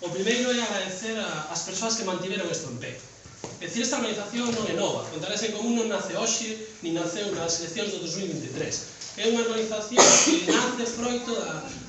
O primeiro é agradecer ás persoas que mantiveron isto en pé. É dicir, esta organización non é nova. Ponteareas en Común non nace hoxe, nin naceu nas eleccións do 2023. É unha organización que nace froito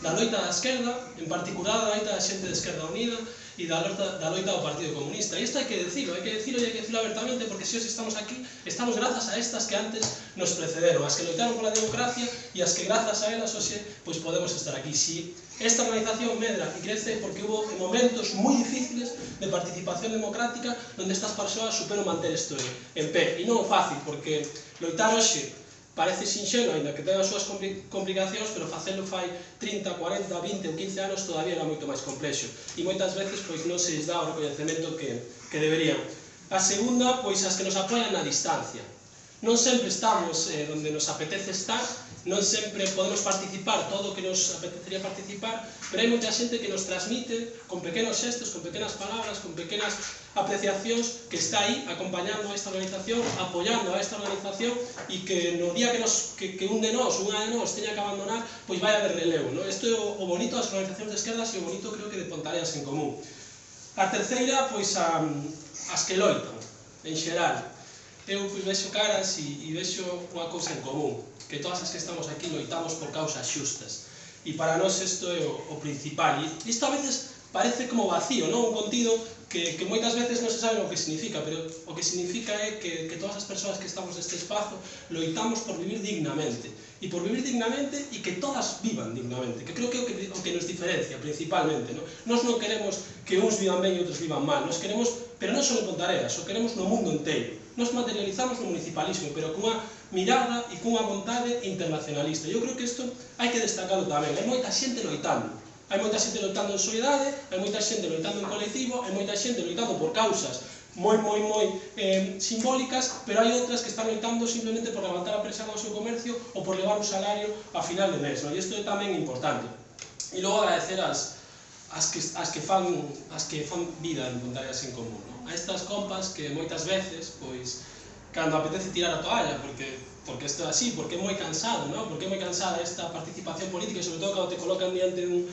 da loita da esquerda, en particular da loita da xente de Esquerda Unida e da loita do Partido Comunista. E isto hai que dicilo abertamente, porque se hoxe estamos aquí, estamos grazas a estas que antes nos precederon, as que loitaron pola democracia e as que grazas a elas hoxe podemos estar aquí. Si esta organización medra e crece porque hubo momentos moi difíciles de participación democrática onde estas persoas superan manter isto en pé. E non é fácil, porque loitar hoxe parece sinxelo, ainda que ten as súas complicacións, pero facelo fai 30, 40, 20 ou 15 anos todavía era moito máis complexo. E moitas veces non se lles dá o recoñecemento que deberían. A segunda, pois as que nos apoian na distancia. Non sempre estamos onde nos apetece estar, non sempre podemos participar todo o que nos apetecería participar, pero hai moita xente que nos transmite con pequenos xestos, con pequenas palabras, con pequenas apreciacións, que está aí acompañando a esta organización, apoiando a esta organización, e que no día que un de nós, unha de nós, teña que abandonar, pois vai haber relevo. Isto é o bonito das organizacións de esquerdas e o bonito, creo que, de Ponteareas en Común. A terceira, pois as que loitan, en xeral. Eu vexo caras e vexo unha cousa en común, que todas as que estamos aquí loitamos por causas xustas. E para nós isto é o principal. E isto a veces parece como vacío, un contido que moitas veces non se sabe o que significa, pero o que significa é que todas as persoas que estamos neste espazo loitamos por vivir dignamente. E por vivir dignamente e que todas vivan dignamente, que creo que é o que nos diferencia principalmente. Nós non queremos que uns vivan ben e outros vivan mal, nós queremos, pero non só en Ponteareas, o queremos no mundo inteiro. Nos materializamos no municipalismo, pero cunha mirada e cunha vontade internacionalista. Eu creo que isto hai que destacalo tamén. Hai moita xente loitando. Hai moita xente loitando en soidade, hai moita xente loitando en colectivo, hai moita xente loitando por causas moi simbólicas, pero hai outras que están loitando simplemente por levantar a persiana do seu comercio ou por levar un salario a final de mes. E isto é tamén importante. E logo agradecer as que fan vida en Ponteareas en Común. A estas compas que moitas veces, pois, cando apetece tirar a toalla, porque isto é así, porque é moi cansado, porque é moi cansada esta participación política, e sobre todo cando te colocan diante dun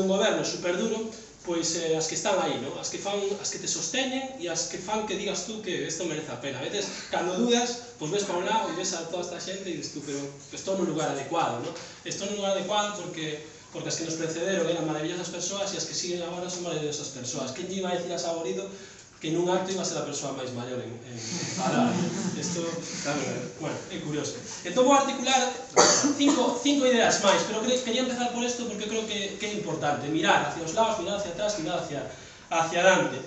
goberno super duro, pois as que están aí, as que te sosteñen e as que fan que digas tú que isto merece a pena. A veces, cando dudas, pois ves para un lado e ves a toda esta xente e dices tú, pero estou no lugar adecuado, estou no lugar adecuado porque as que nos precederon eran maravillosas persoas e as que siguen agora son maravillosas persoas. Quen lle iba a decir a Saborido que nun acto iba a ser a persoa máis maior en falar? Isto, é curioso. Entón vou articular cinco ideas máis, pero quería empezar por isto porque creo que é importante. Mirar hacia os lados, mirar hacia atrás, mirar hacia adiante.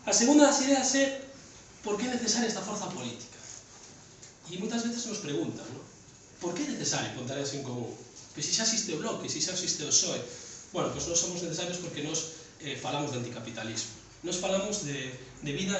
A segunda das ideas é por que é necesaria esta forza política. E moitas veces nos preguntan, por que é necesario Ponteareas en Común? Pois se xa existe o Bloque, se xa existe o PSOE. Bueno, pois nós somos necesarios porque nós falamos de anticapitalismo. Nós falamos de vida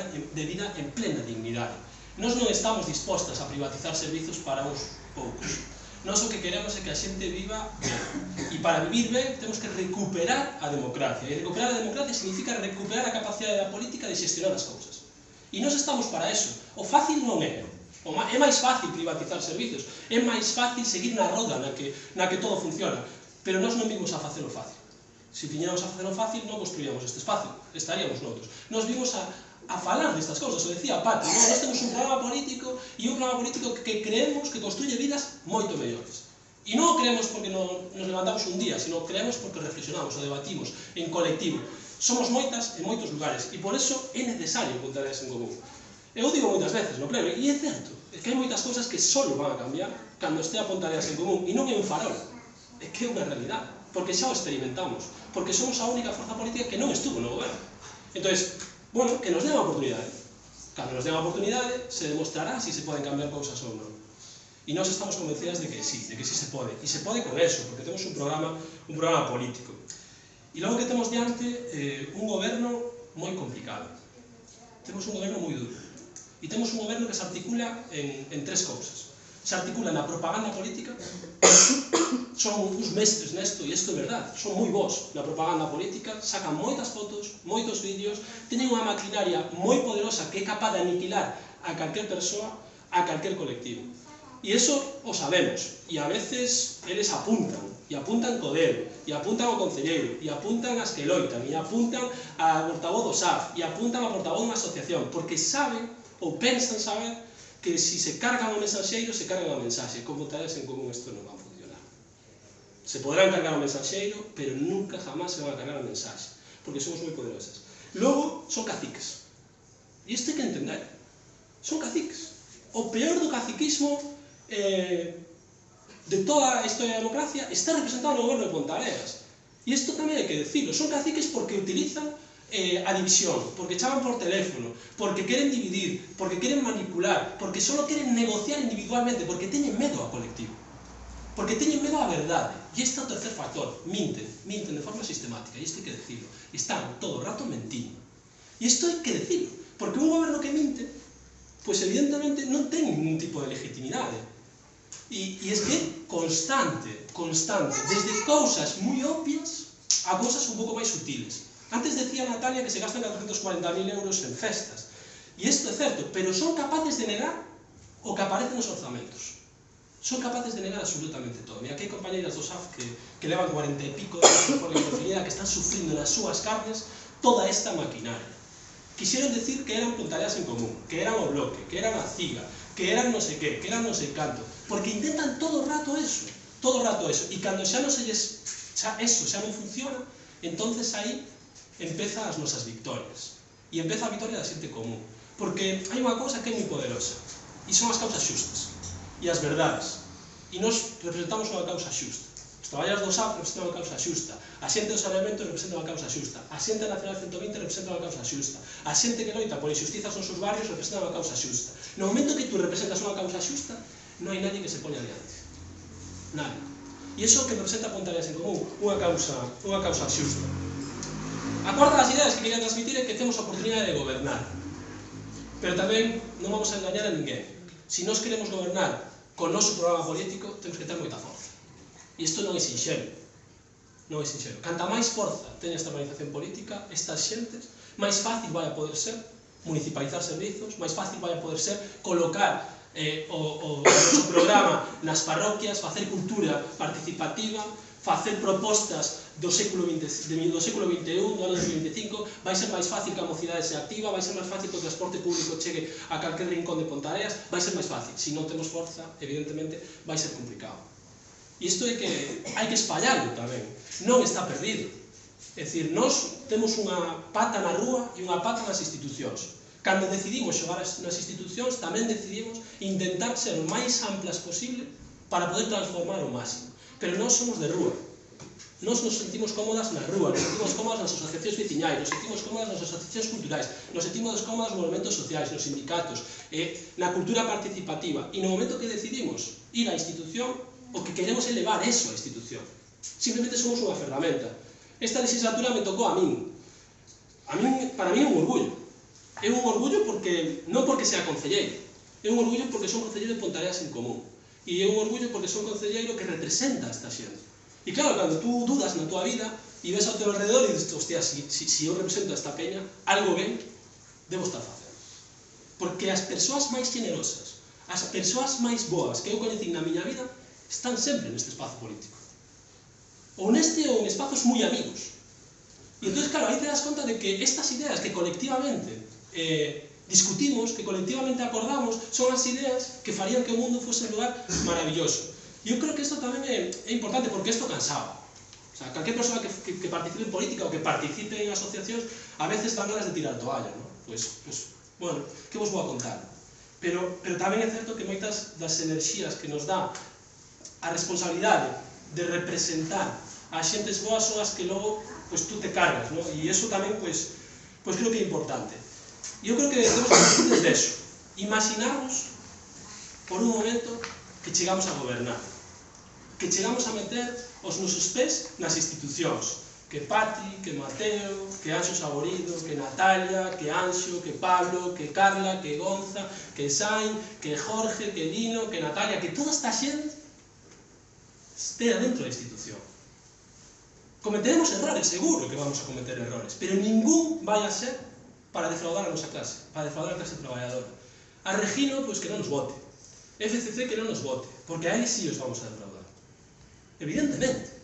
en plena dignidade. Nós non estamos dispostas a privatizar servizos para uns poucos. Nós o que queremos é que a xente viva ben. E para vivir ben temos que recuperar a democracia. E recuperar a democracia significa recuperar a capacidade da política de xestionar as cousas. E nós estamos para eso. O fácil non é. É máis fácil privatizar servizos, é máis fácil seguir na roda na que todo funciona, pero nós non vimos a facelo fácil. Se viñéramos a facelo fácil, non construíamos este espacio, estaríamos noutros. Nós vimos a falar destas cousas, o decía Pati, nós temos un programa político e un programa político que creemos que construye vidas moito mellores. E non o creemos porque nos levantamos un día, sino creemos porque reflexionamos, o debatimos en colectivo. Somos moitas en moitos lugares e por eso é necesario Ponteareas en Común. Eu digo moitas veces no pleno, e é certo, é que hai moitas cousas que só van a cambiar cando este a Ponteareas en Común, e non é un farol, é que é unha realidade, porque xa o experimentamos, porque somos a única forza política que non estuvo no goberno. Entón, que nos den a oportunidade. Cando nos den a oportunidade, se demostrará se se poden cambiar cousas ou non. E nós estamos convencidas de que sí se pode, e se pode con eso, porque temos un programa político. E logo que temos diante un goberno moi complicado. Temos un goberno moi duro. E temos un goberno que se articula en tres cousas. Se articula na propaganda política, son uns mestres nesto, e isto é verdade, son moi bons na propaganda política, sacan moitas fotos, moitos vídeos, teñen unha maquinaria moi poderosa que é capaz de aniquilar a calquer persoa, a calquer colectivo. E iso o sabemos, e a veces eles apuntan e apuntan co dedo, e apuntan ao concelleiro, e apuntan as que loitan, e apuntan a portavoz do SAF, e apuntan a portavoz dunha asociación, porque saben, ou pensan saber, que si se cargan o mensaxeiro, se cargan a mensaxe. Con Pontareas en Común isto non va a funcionar. Se poderán cargar o mensaxeiro, pero nunca jamás se van a cargar a mensaxe, porque somos moi poderosas. Logo, son caciques. E isto hai que entender. Son caciques. O peor do caciquismo de toda a historia da democracia está representado no goberno de Pontareas. E isto tamén hai que decirlo. Son caciques porque utilizan a división, porque chaman por teléfono, porque queren dividir, porque queren manipular, porque só queren negociar individualmente, porque teñen medo ao colectivo, porque teñen medo á verdade. E este é o tercer factor, minten de forma sistemática, e isto hai que decirlo. Están todo o rato mentindo. E isto hai que decirlo, porque un goberno que minte, pois evidentemente non ten ningún tipo de legitimidade. E é que constante, desde cousas moi obvias a cousas un pouco máis sutiles. Antes decía Natalia que se gastan 440.000 euros en festas. E isto é certo, pero son capaces de negar o que aparece nos orzamentos. Son capaces de negar absolutamente todo. Mira, que hai compañeiras do SAF que levan 40 e pico de por la indefinida, que están sufrindo nas súas carnes toda esta maquinaria. Quixeron decir que eran Pontareas en Común, que eran o Bloque, que eran a CIGA, que eran non sei que eran non sei canto, porque intentan todo o rato eso, e cando xa non se lles, eso xa non funciona, entonces aí empeza as nosas victorias, e empeza a victoria da xente común, porque hai unha cousa que é moi poderosa, e son as causas xustas, e as verdades, e nós representamos unha causa xusta. Os traballadores do SAF representan unha causa xusta, a xente do saneamento representa unha causa xusta, a xente nacional 120 representa unha causa xusta, a xente que loita por injustizas nos seus barrios representa unha causa xusta. No momento que tú representas unha causa xusta, non hai nadie que se poña adiante. Nadie. E iso que representa Pontareas en Común, unha causa xusta. A cuarta das ideas que quería transmitir é que temos a oportunidade de gobernar. Pero tamén non vamos a engañar a ninguén. Se nós queremos gobernar con o noso programa político, temos que ter moita forza. E isto non é sinxelo. Non é sinxelo. Canta máis forza teña esta organización política, estas xentes, máis fácil vai a poder ser municipalizar servizos, máis fácil vai a poder ser colocar o noso programa nas parroquias, facer cultura participativa, facer propostas do século XXI, do ano 2025, vai ser máis fácil que a mocidade se activa, vai ser máis fácil que o transporte público chegue a calquer rincón de Pontareas, vai ser máis fácil. Se non temos forza, evidentemente, vai ser complicado. E isto é que hai que espallarlo tamén, non está perdido. É dicir, nós temos unha pata na rúa e unha pata nas institucións. Cando decidimos xogar nas institucións, tamén decidimos intentar ser o máis amplas posible para poder transformar o máximo. Pero nós somos de rúa. Nós nos sentimos cómodas na rúa, nos sentimos cómodas nas asociacións veciñais, nos sentimos cómodas nas asociacións culturais, nos sentimos cómodas nos movimentos sociais, nos sindicatos, na cultura participativa. E no momento que decidimos ir á institución, o que queremos é levar eso á institución. Simplemente somos unha ferramenta. Esta legislatura me tocou a min. Para mí é un orgullo. É un orgullo non porque sea concelleiro. É un orgullo porque son concelleiro de Pontareas en Común. E é un orgullo porque son concelleiro que representa a esta xente. E claro, cando tú dudas na tua vida e ves ao teu alrededor e dices, hostia, si eu represento a esta peña, algo ben debo estar facendo. Porque as persoas máis generosas, as persoas máis boas que eu coñecín na miña vida, están sempre neste espazo político. Ou neste ou en espazos moi amigos. E entón, claro, aí te das conta de que estas ideas que colectivamente discutimos, que colectivamente acordamos, son as ideas que farían que o mundo fose un lugar maravilloso. E eu creo que isto tamén é importante, porque isto cansaba. O sea, calquer persoa que participe en política ou que participe en asociacións, a veces dan ganas de tirar toalla, non? Pois, bueno, que vos vou a contar? Pero tamén é certo que moitas das enerxías que nos dá a responsabilidade de representar a xentes boas son as que logo tú te cargas, non? E iso tamén, creo que é importante. E eu creo que temos que partir desde eso. Imaginarnos por un momento que chegamos a gobernar, que chegamos a meter os nosos pés nas institucións, que Patri, que Mateo, que Anxo Saborido, que Natalia, que Anxo, que Pablo, que Carla, que Gonza, que Sain, que Jorge, que Dino, que Natalia, que toda esta xente estea dentro da institución. Cometeremos errores, seguro que vamos a cometer errores, pero ningún vai a ser para defraudar a nosa clase, para defraudar a clase traballadora. A Regino, que non nos vote. FCC, que non nos vote, porque a eles sí os vamos a defraudar. Evidentemente.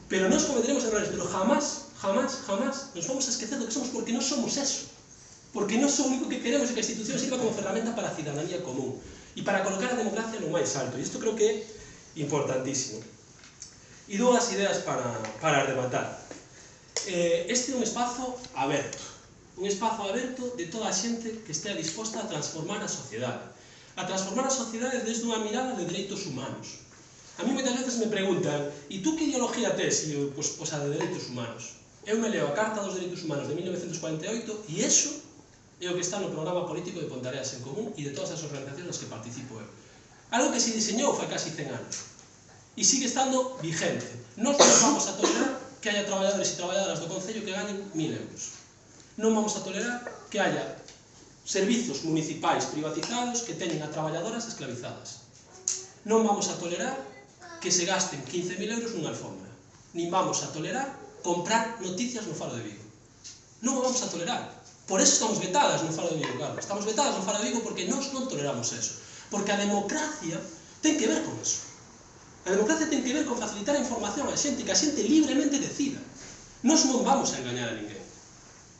Pero nos cometeremos errores, pero jamás, jamás, jamás nos vamos a esquecer do que somos, porque non somos eso. Porque non o único que queremos é que a institución sirva como ferramenta para a cidadanía común e para colocar a democracia no máis alto. E isto creo que é importantísimo. E dúas ideas para rematar. Este é un espazo aberto. Un espazo aberto de toda a xente que estea disposta a transformar a sociedade. A transformar a sociedade desde unha mirada de dereitos humanos. A mí moitas veces me preguntan, e tú que ideología tes? E eu, pois a de dereitos humanos. Eu me leo a Carta dos Dereitos Humanos de 1948 e iso é o que está no programa político de Pontareas en Común e de todas as organizacións nas que participo eu. Algo que se diseñou fai casi 100 anos e sigue estando vigente. Non nos vamos a tolerar que haya traballadores e traballadoras do Concello que ganen 1000 euros. Non vamos a tolerar que haya servizos municipais privatizados que teñen a traballadoras esclavizadas. Non vamos a tolerar que se gasten 15.000 euros nunha alfombra. Nin vamos a tolerar comprar noticias no Faro de Vigo. Non o vamos a tolerar. Por eso estamos vetadas no Faro de Vigo, Carlos. Estamos vetadas no Faro de Vigo porque nós non toleramos eso. Porque a democracia ten que ver con eso. A democracia ten que ver con facilitar a información á xente, que a xente libremente decida. Nós non vamos a engañar a ninguén.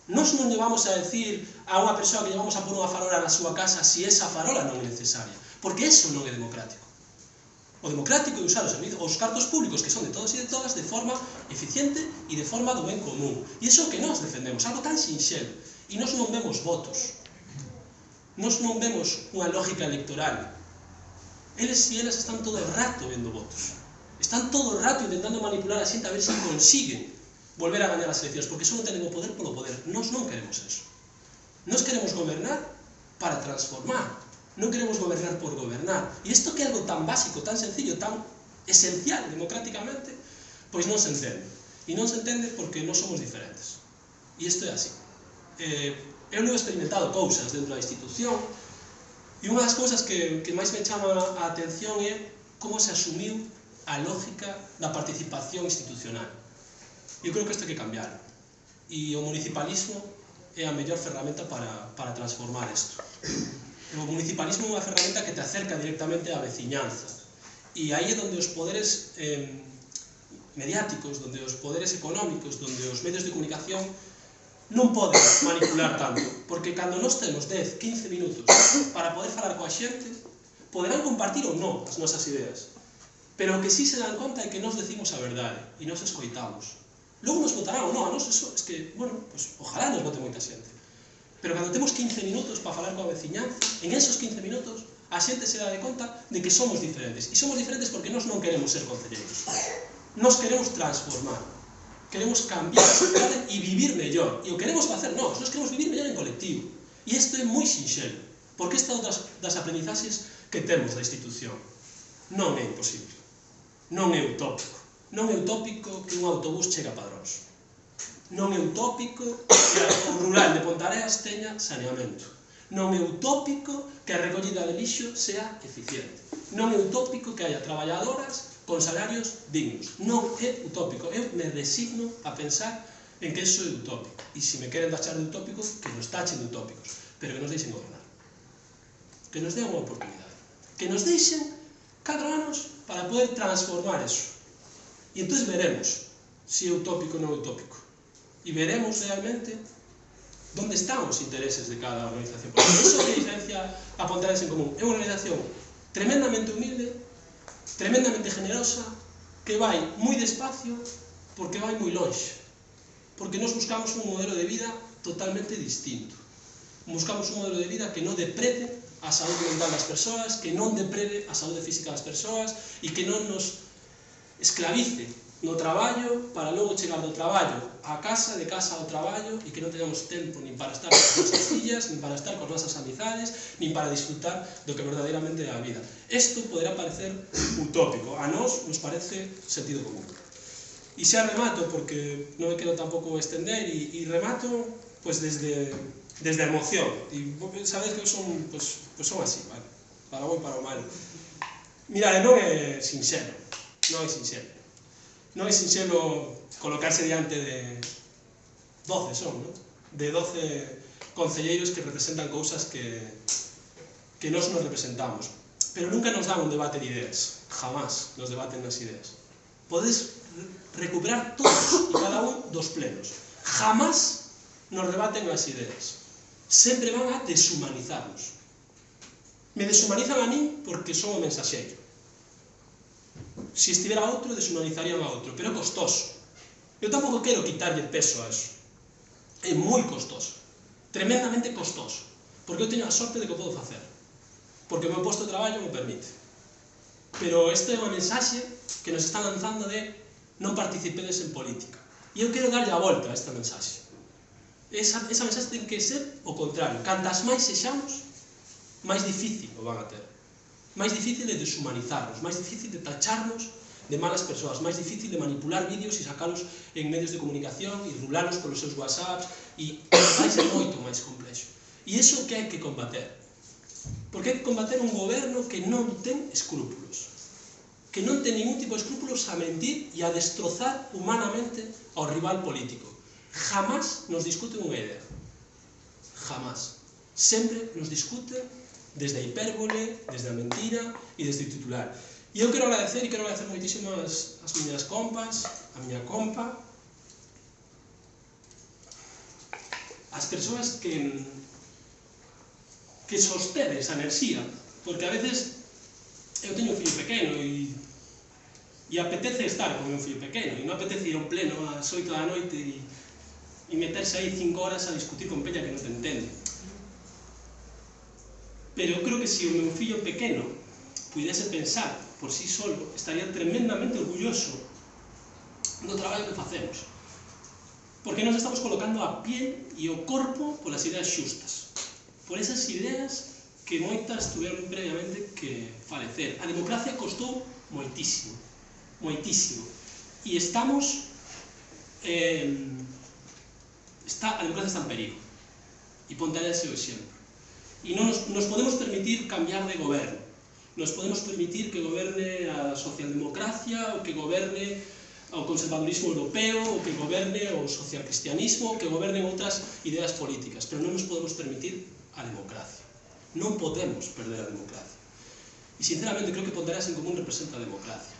Nós non lle vamos a decir a unha persoa que lle vamos a pôr unha farola na súa casa se esa farola non é necesaria. Porque eso non é democrático. O democrático é usar os cartos públicos que son de todos e de todas de forma eficiente e de forma do ben común. E iso é o que nós defendemos, algo tan sinxelo. E nós non vemos votos. Nós non vemos unha lógica electoral. Eles e elas están todo o rato vendo votos. Están todo o rato intentando manipular a xente a ver se consiguen volver a gañar as eleccións, porque só non tenen o poder polo poder. Nós non queremos eso. Nós queremos gobernar para transformar. Non queremos gobernar por gobernar. E isto que é algo tan básico, tan sencillo, tan esencial democráticamente, pois non se entende. E non se entende porque non somos diferentes. E isto é así. Eu non he experimentado cousas dentro da institución e unha das cousas que máis me chama a atención é como se asumiu a lógica da participación institucional. Eu creo que isto hai que cambiar. E o municipalismo é a mellor ferramenta para transformar isto. O municipalismo é unha ferramenta que te acerca directamente á veciñanza. E aí é onde os poderes mediáticos, onde os poderes económicos, onde os medios de comunicación non poden manipular tanto. Porque cando nós temos 10, 15 minutos para poder falar coa xente, poderán compartir ou non as nosas ideas. Pero o que sí se dan conta é que nós decimos a verdade e nos escoitamos. Logo nos votarán ou non, a nós eso é que, bueno, pues ojalá nos vote moita xente. Pero cando temos 15 minutos para falar coa veciñanza, en esos 15 minutos a xente se dá de conta de que somos diferentes. E somos diferentes porque nós non queremos ser concelleiros. Nós queremos transformar. Queremos cambiar a sociedade e vivir mellor. E o queremos facer nós queremos vivir mellor en colectivo. E isto é moi sinxelo. Porque esta é outra das aprendizaxes que temos da institución. Non é imposible. Non é utópico. Non é utópico que un autobús chegue a Padróns. Non é utópico que o rural de Pontareas teña saneamento. Non é utópico que a recollida de lixo sea eficiente. Non é utópico que haya traballadoras con salarios dignos. Non é utópico. Eu me resigno a pensar en que eso é utópico. E se me queren tachar de utópicos, que nos tachen de utópicos. Pero que nos deixen gobernar. Que nos den unha oportunidade. Que nos deixen 4 anos para poder transformar eso. E entón veremos se é utópico ou non é utópico. E veremos realmente onde están os intereses de cada organización. Porque iso que diferencia a Pontareas en Común. É unha organización tremendamente humilde, tremendamente generosa, que vai moi despacio porque vai moi longe. Porque nós buscamos un modelo de vida totalmente distinto. Buscamos un modelo de vida que non deprede a saúde mental das persoas, que non deprede a saúde física das persoas e que non nos esclavice no traballo para logo chegar do traballo á casa, de casa ao traballo e que non teñamos tempo nin para estar con as nosas fillas, nin para estar con as nosas amizades, nin para disfrutar do que verdadeiramente é a vida. Isto poderá parecer utópico, a nós nos parece sentido común. E xa remato, porque non me quero tampouco estender, e remato pues, desde a emoción. E sabedes que eu son así, vale? Para o bo e para o mal. Mirade, non é sinxelo. Non é sinxelo. Non é sinxelo colocarse diante de 12 son, non? De 12 concelleiros que representan cousas que nós nos representamos. Pero nunca nos dan un debate de ideas. Jamás nos debaten as ideas. Podes recuperar todos e cada un dos plenos. Jamás nos rebaten as ideas. Sempre van a deshumanizarnos. Me deshumanizan a min porque son o mensaxeiro. Se estivera outro, deshumanizarían a outro, pero é costoso. Eu tampouco quero quitarlle peso a eso. É moi costoso, tremendamente costoso, porque eu teño a sorte de que o podo facer, porque o meu posto de traballo me permite. Pero esta é unha mensaxe que nos están lanzando de non participedes en política. E eu quero darlle a volta a esta mensaxe. Esa mensaxe ten que ser o contrario. Cantas máis sexamos, máis difícil o van a ter. Máis difícil de deshumanizarnos, máis difícil de tacharnos de malas persoas, máis difícil de manipular vídeos e sacalos en medios de comunicación e rularlos polos seus whatsapps e vai ser moito máis complexo. E iso que hai que combater. Porque hai que combater un goberno que non ten escrúpulos, que non ten ningún tipo de escrúpulos a mentir e a destrozar humanamente ao rival político. Jamás nos discuten unha idea. Jamás. Sempre nos discuten desde a hipérbole, desde a mentira e desde o titular. E eu quero agradecer moitísimo as miñas compas, a miña compa, as persoas que sostedes a enerxía, porque a veces eu teño un fillo pequeno e apetece estar con un fillo pequeno e non apetece ir a un pleno ás 8 da noite e meterse aí 5 horas a discutir con peña que non te entende. Pero eu creo que se o meu fillo pequeno pudese pensar por sí solo, estaría tremendamente orgulloso do traballo que facemos. Porque nos estamos colocando a piel e o corpo polas ideas xustas. Por esas ideas que moitas tuveron previamente que falecer. A democracia costou moitísimo, moitísimo. E estamos... a democracia está en perigo. E Pontevedra é o exemplo. E non nos podemos permitir cambiar de goberno. Nos podemos permitir que goberne a socialdemocracia, ou que goberne o conservadorismo europeo, ou que goberne o socialcristianismo, ou que gobernen outras ideas políticas. Pero non nos podemos permitir a democracia. Non podemos perder a democracia. E sinceramente creo que Pontevedra en Común representa a democracia.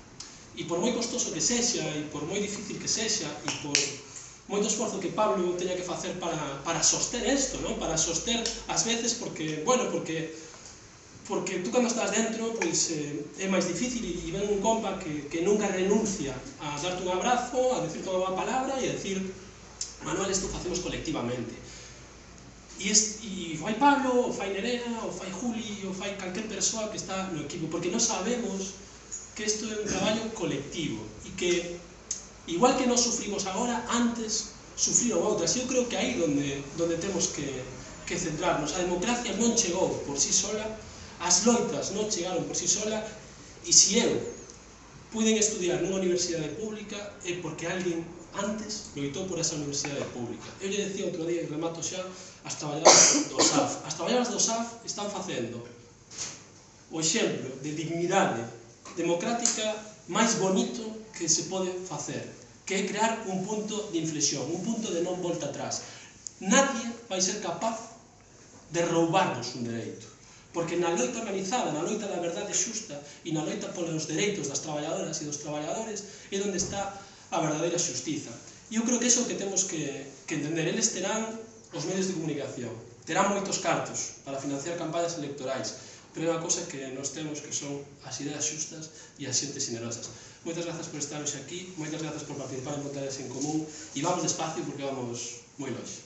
E por moi costoso que sexa, e por moi difícil que sexa, e por moito esforzo que Pablo teña que facer para soster isto, para soster ás veces, porque tú cando estás dentro é máis difícil e ven un compa que nunca renuncia a darte un abrazo, a decirte unha boa palabra e a decir Manuel, isto facemos colectivamente. E fai Pablo, ou fai Nerea, ou fai Juli, ou fai calquer persoa que está no equipo, porque non sabemos que isto é un traballo colectivo e que igual que nós sufrimos agora, antes sufriron outras. Eu creo que aí donde temos que centrarnos. A democracia non chegou por sí sola, as loitas non chegaron por sí sola, e se eu puiden estudiar nunha universidade pública é porque alguén antes loitou por esa universidade pública. Eu lle decía outro día, e remato xa, as traballadoras do SAF. As traballadoras do SAF están facendo o exemplo de dignidade democrática máis bonito que se pode facer, que é crear un punto de inflexión, un punto de non volta atrás. Nadie vai ser capaz de roubarnos un dereito, porque na loita organizada, na loita da verdade xusta e na loita polos dereitos das traballadoras e dos traballadores é onde está a verdadeira xustiza. E eu creo que iso é o que temos que entender. Eles terán os medios de comunicación, terán moitos cartos para financiar campañas electorais, pero é unha cosa que nos temos que son as ideas xustas e as xentes generosas. Moitas grazas por estar hoxe aquí, moitas grazas por participar en Pontevedra en Común e vamos despacio porque vamos moi longe.